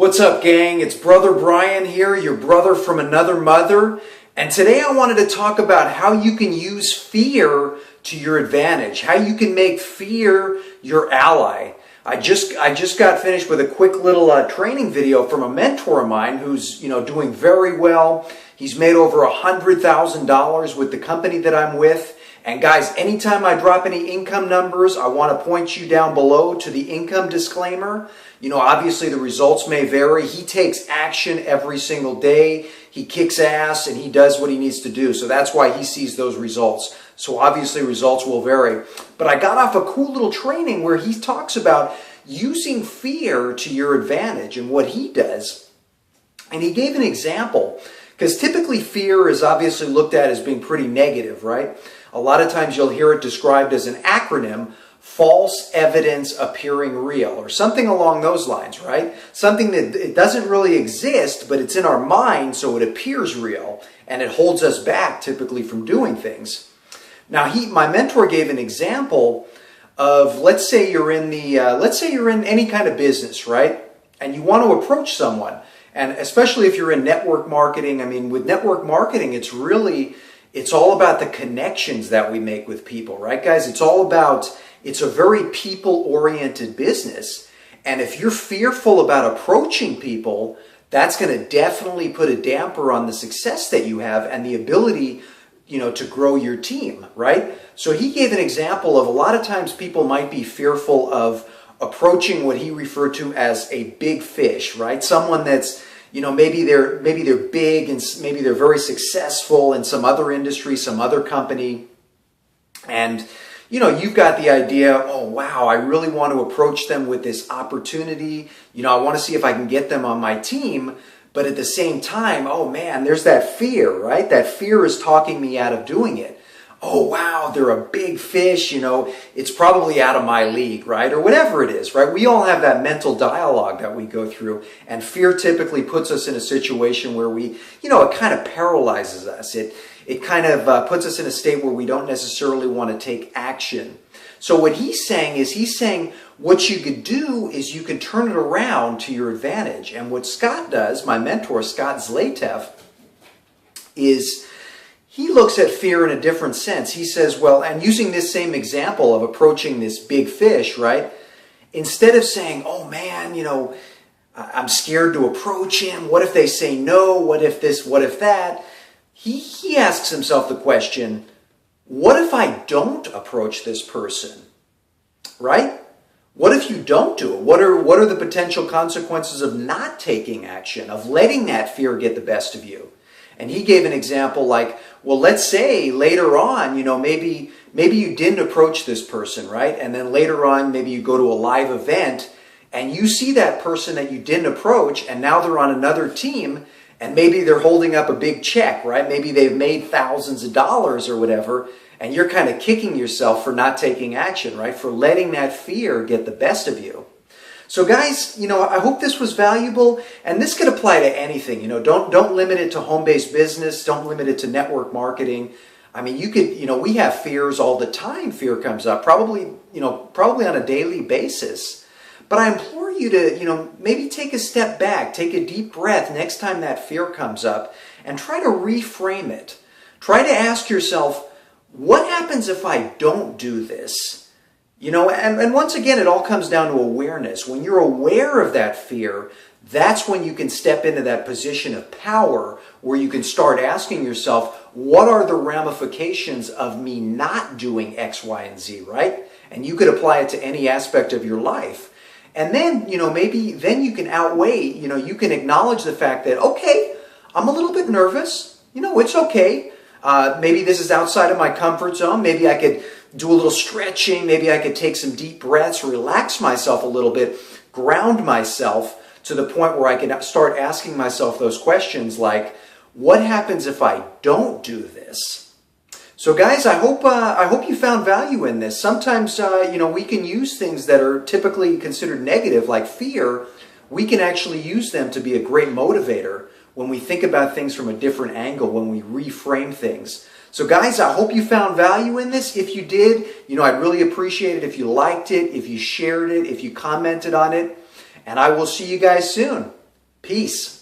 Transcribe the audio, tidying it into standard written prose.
What's up, gang? It's Brother Brian here, your brother from another mother. And today I wanted to talk about how you can use fear to your advantage, how you can make fear your ally. I just got finished with a quick little training video from a mentor of mine who's doing very well. He's made over $100,000 with the company that I'm with. And guys, anytime I drop any income numbers, I want to point you down below to the income disclaimer. Obviously the results may vary. He takes action every single day. He kicks ass and he does what he needs to do. So that's why he sees those results. So obviously results will vary. But I got off a cool little training where he talks about using fear to your advantage and what he does. And he gave an example, because typically fear is obviously looked at as being pretty negative, right? A lot of times you'll hear it described as an acronym, false evidence appearing real, or something along those lines, right? Something that it doesn't really exist, but it's in our mind, so it appears real, and it holds us back typically from doing things. Now, my mentor gave an example of, let's say you're in any kind of business, right? And you want to approach someone, and especially if you're in network marketing. I mean, with network marketing, it's all about the connections that we make with people, right, guys? It's a very people-oriented business. And if you're fearful about approaching people, that's going to definitely put a damper on the success that you have and the ability, to grow your team, right? So he gave an example of a lot of times people might be fearful of approaching what he referred to as a big fish, right? Someone that's maybe they're big and maybe they're very successful in some other industry, some other company. And, you've got the idea, oh, wow, I really want to approach them with this opportunity. I want to see if I can get them on my team. But at the same time, oh, man, there's that fear, right? That fear is talking me out of doing it. Oh, wow, they're a big fish, it's probably out of my league, right? Or whatever it is, right? We all have that mental dialogue that we go through, and fear typically puts us in a situation where it kind of paralyzes us. It kind of puts us in a state where we don't necessarily want to take action. So what he's saying what you could do is you can turn it around to your advantage. And what Scott does, my mentor, Scott Zlateff, is he looks at fear in a different sense. He says, well, and using this same example of approaching this big fish, right? Instead of saying, oh man, I'm scared to approach him. What if they say no? What if this? What if that? He asks himself the question, what if I don't approach this person, right? What if you don't do it? What are the potential consequences of not taking action, of letting that fear get the best of you? And he gave an example like, well, let's say later on, maybe you didn't approach this person, right? And then later on, maybe you go to a live event and you see that person that you didn't approach, and now they're on another team, and maybe they're holding up a big check, right? Maybe they've made thousands of dollars or whatever, and you're kind of kicking yourself for not taking action, right? For letting that fear get the best of you. So guys, I hope this was valuable, and this could apply to anything. Don't limit it to home-based business. Don't limit it to network marketing. I mean, we have fears all the time. Fear comes up, probably on a daily basis. But I implore you to, maybe take a step back, take a deep breath next time that fear comes up, and try to reframe it. Try to ask yourself, what happens if I don't do this? And once again, it all comes down to awareness. When you're aware of that fear, that's when you can step into that position of power where you can start asking yourself, what are the ramifications of me not doing X, Y, and Z, right? And you could apply it to any aspect of your life. And then, maybe then you can outweigh, you can acknowledge the fact that, okay, I'm a little bit nervous. It's okay. Maybe this is outside of my comfort zone. Maybe I could do a little stretching. Maybe I could take some deep breaths, relax myself a little bit, ground myself to the point where I can start asking myself those questions like, what happens if I don't do this? So guys, I hope you found value in this. Sometimes, we can use things that are typically considered negative, like fear. We can actually use them to be a great motivator when we think about things from a different angle, when we reframe things. So guys, I hope you found value in this. If you did, I'd really appreciate it if you liked it, if you shared it, if you commented on it. And I will see you guys soon. Peace.